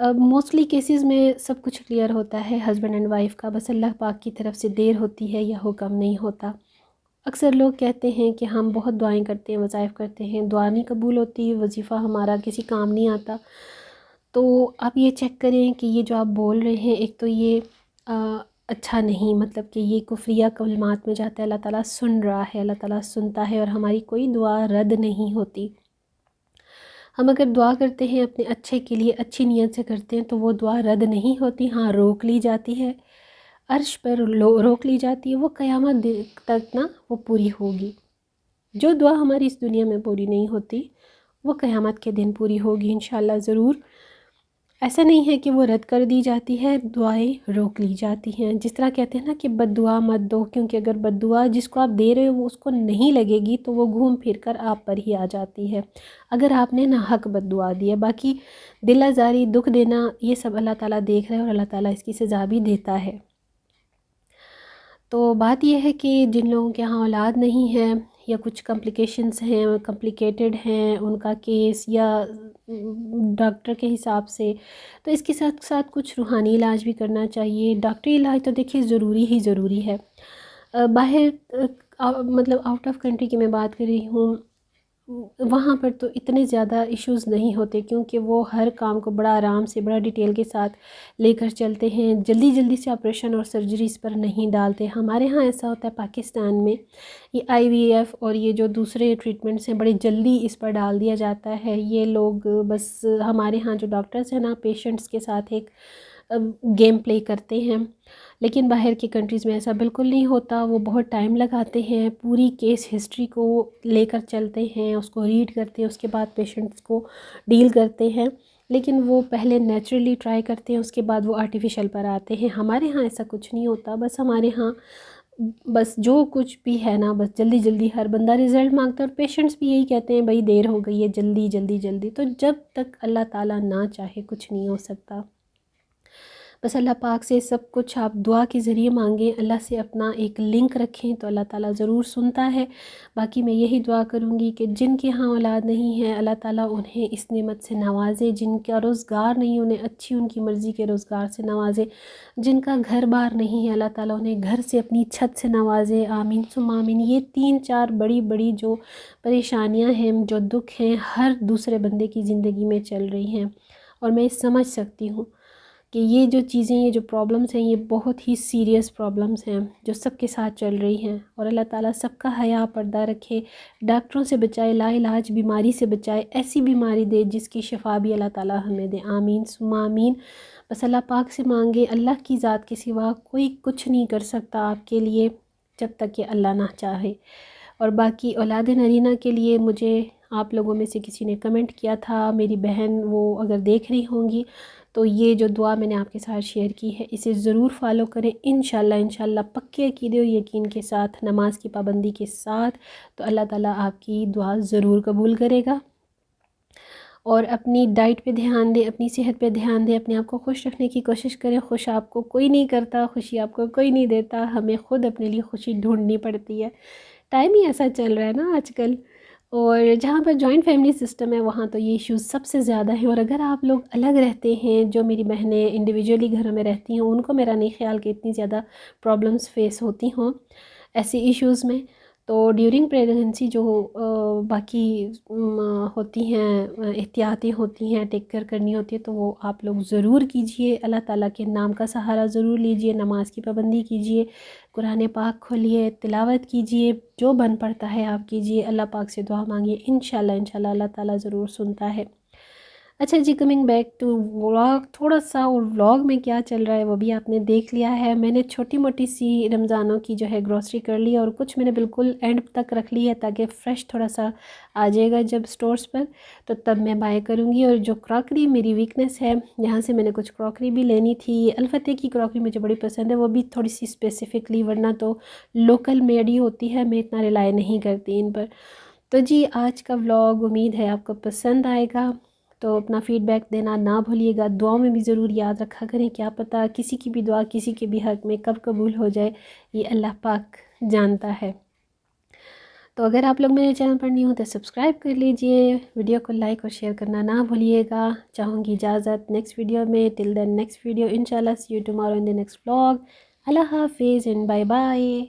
Mostly cases میں سب کچھ clear ہوتا ہے ہسبینڈ اینڈ وائف کا، بس اللہ پاک کی طرف سے دیر ہوتی ہے یا حکم نہیں ہوتا۔ اکثر لوگ کہتے ہیں کہ ہم بہت دعائیں کرتے ہیں، وظائف کرتے ہیں، دعا نہیں قبول ہوتی، وظیفہ ہمارا کسی کام نہیں آتا۔ تو آپ یہ چیک کریں کہ یہ جو آپ بول رہے ہیں، ایک تو یہ اچھا نہیں، مطلب کہ یہ کفریہ کلمات میں جاتا ہے۔ اللہ تعالیٰ سن رہا ہے، اللہ تعالیٰ سنتا ہے، اور ہماری کوئی دعا رد نہیں ہوتی۔ ہم اگر دعا کرتے ہیں اپنے اچھے کے لیے، اچھی نیت سے کرتے ہیں، تو وہ دعا رد نہیں ہوتی، ہاں روک لی جاتی ہے، عرش پر روک لی جاتی ہے، وہ قیامت تک نا وہ پوری ہوگی۔ جو دعا ہماری اس دنیا میں پوری نہیں ہوتی وہ قیامت کے دن پوری ہوگی انشاءاللہ ضرور۔ ایسا نہیں ہے کہ وہ رد کر دی جاتی ہے، دعائیں روک لی جاتی ہیں۔ جس طرح کہتے ہیں نا کہ بد دعا مت دو، کیونکہ اگر بد دعا جس کو آپ دے رہے ہو وہ اس کو نہیں لگے گی تو وہ گھوم پھر کر آپ پر ہی آ جاتی ہے، اگر آپ نے ناحق بد دعا دی ہے۔ باقی دل آزاری، دکھ دینا، یہ سب اللہ تعالیٰ دیکھ رہا ہے، اور اللہ تعالیٰ اس کی سزا بھی دیتا ہے۔ تو بات یہ ہے کہ جن لوگوں کے ہاں اولاد نہیں ہے، یا کچھ کمپلیکیشنز ہیں، کمپلیکیٹڈ ہیں ان کا کیس، یا ڈاکٹر کے حساب سے، تو اس کے ساتھ ساتھ کچھ روحانی علاج بھی کرنا چاہیے۔ ڈاکٹری علاج تو دیکھیے ضروری ہی ضروری ہے۔ باہر مطلب آؤٹ آف کنٹری کی میں بات کر رہی ہوں، وہاں پر تو اتنے زیادہ ایشوز نہیں ہوتے، کیونکہ وہ ہر کام کو بڑا آرام سے، بڑا ڈیٹیل کے ساتھ لے کر چلتے ہیں، جلدی جلدی سے آپریشن اور سرجریز پر نہیں ڈالتے۔ ہمارے ہاں ایسا ہوتا ہے پاکستان میں، یہ IVF اور یہ جو دوسرے ٹریٹمنٹس ہیں بڑی جلدی اس پر ڈال دیا جاتا ہے۔ یہ لوگ بس ہمارے ہاں جو ڈاکٹرز ہیں نا، پیشنٹس کے ساتھ ایک گیم پلے کرتے ہیں، لیکن باہر کی کنٹریز میں ایسا بالکل نہیں ہوتا۔ وہ بہت ٹائم لگاتے ہیں، پوری کیس ہسٹری کو لے کر چلتے ہیں، اس کو ریڈ کرتے ہیں، اس کے بعد پیشنٹس کو ڈیل کرتے ہیں، لیکن وہ پہلے نیچرلی ٹرائی کرتے ہیں، اس کے بعد وہ آرٹیفیشل پر آتے ہیں۔ ہمارے ہاں ایسا کچھ نہیں ہوتا، بس ہمارے ہاں بس جو کچھ بھی ہے نا، بس جلدی جلدی ہر بندہ رزلٹ مانگتا ہے، اور پیشنٹس بھی یہی کہتے ہیں بھائی دیر ہو گئی ہے، جلدی جلدی جلدی۔ تو جب تک اللہ تعالیٰ نہ چاہے کچھ نہیں ہو سکتا۔ بس اللہ پاک سے سب کچھ آپ دعا کے ذریعے مانگیں، اللہ سے اپنا ایک لنک رکھیں تو اللہ تعالیٰ ضرور سنتا ہے۔ باقی میں یہی دعا کروں گی کہ جن کے ہاں اولاد نہیں ہے، اللہ تعالیٰ انہیں اس نعمت سے نوازے، جن کا روزگار نہیں انہیں اچھی ان کی مرضی کے روزگار سے نوازے، جن کا گھر بار نہیں ہے اللہ تعالیٰ انہیں گھر سے، اپنی چھت سے نوازے، آمین ثم آمین۔ یہ 3-4 بڑی بڑی جو پریشانیاں ہیں، جو دکھ ہیں، ہر دوسرے بندے کی زندگی میں چل رہی ہیں، اور میں سمجھ سکتی ہوں کہ یہ جو چیزیں، یہ جو پرابلمس ہیں، یہ بہت ہی سیریس پرابلمس ہیں جو سب کے ساتھ چل رہی ہیں، اور اللہ تعالیٰ سب کا حیا پردہ رکھے، ڈاکٹروں سے بچائے، لا علاج بیماری سے بچائے، ایسی بیماری دے جس کی شفا بھی اللہ تعالیٰ ہمیں دے، آمین ثم آمین۔ بس اللہ پاک سے مانگے، اللہ کی ذات کے سوا کوئی کچھ نہیں کر سکتا آپ کے لیے جب تک کہ اللہ نہ چاہے۔ اور باقی اولاد نرینہ کے لیے مجھے آپ لوگوں میں سے کسی نے کمنٹ کیا تھا، میری بہن وہ اگر دیکھ رہی ہوں گی تو یہ جو دعا میں نے آپ کے ساتھ شیئر کی ہے اسے ضرور فالو کریں، انشاءاللہ پکے عقیدے اور یقین کے ساتھ، نماز کی پابندی کے ساتھ، تو اللہ تعالیٰ آپ کی دعا ضرور قبول کرے گا۔ اور اپنی ڈائٹ پہ دھیان دیں، اپنی صحت پہ دھیان دیں، اپنے آپ کو خوش رکھنے کی کوشش کریں۔ خوش آپ کو کوئی نہیں کرتا، خوشی آپ کو کوئی نہیں دیتا، ہمیں خود اپنے لیے خوشی ڈھونڈنی پڑتی ہے۔ ٹائم ہی ایسا چل رہا ہے نا آج کل، اور جہاں پر جوائنٹ فیملی سسٹم ہے وہاں تو یہ ایشوز سب سے زیادہ ہیں، اور اگر آپ لوگ الگ رہتے ہیں، جو میری بہنیں انڈیویجولی گھروں میں رہتی ہیں، ان کو میرا نہیں خیال کہ اتنی زیادہ پرابلمس فیس ہوتی ہوں ایسے ایشوز میں۔ تو ڈیورنگ پریگننسی جو باقی ہوتی ہیں احتیاطیں ہوتی ہیں، ٹیک کیئر کرنی ہوتی ہے، تو وہ آپ لوگ ضرور کیجئے، اللہ تعالیٰ کے نام کا سہارا ضرور لیجئے، نماز کی پابندی کیجئے، قرآن پاک کھولیے، تلاوت کیجئے، جو بن پڑتا ہے آپ کیجئے، اللہ پاک سے دعا مانگیے، انشاءاللہ اللہ تعالیٰ ضرور سنتا ہے۔ اچھا جی، کمنگ بیک ٹو ولاگ، تھوڑا سا اور ولاگ میں کیا چل رہا ہے وہ بھی آپ نے دیکھ لیا ہے۔ میں نے چھوٹی موٹی سی رمضانوں کی جو ہے گروسری کر لی، اور کچھ میں نے بالکل اینڈ تک رکھ لی ہے تاکہ فریش تھوڑا سا آ جائے گا جب سٹورز پر، تو تب میں بائی کروں گی۔ اور جو کراکری میری ویکنیس ہے، یہاں سے میں نے کچھ کراکری بھی لینی تھی، الفتح کی کراکری مجھے بڑی پسند ہے، وہ بھی تھوڑی سی اسپیسیفکلی، ورنہ تو لوکل میڈ ہی ہوتی ہے، میں اتنا ریلائی نہیں کرتی ان پر۔ تو جی آج کا ولاگ امید ہے آپ کو پسند آئے گا، تو اپنا فیڈ بیک دینا نہ بھولیے گا، دعاؤں میں بھی ضرور یاد رکھا کریں، کیا پتہ کسی کی بھی دعا کسی کے بھی حق میں کب قبول ہو جائے، یہ اللہ پاک جانتا ہے۔ تو اگر آپ لوگ میرے چینل پر نہیں ہوں تو سبسکرائب کر لیجئے، ویڈیو کو لائک اور شیئر کرنا نہ بھولیے گا۔ چاہوں گی اجازت نیکسٹ ویڈیو میں، ٹل دین نیکسٹ ویڈیو انشاءاللہ see you tomorrow in the next vlog۔ اللہ حافظ اینڈ بائی بائی۔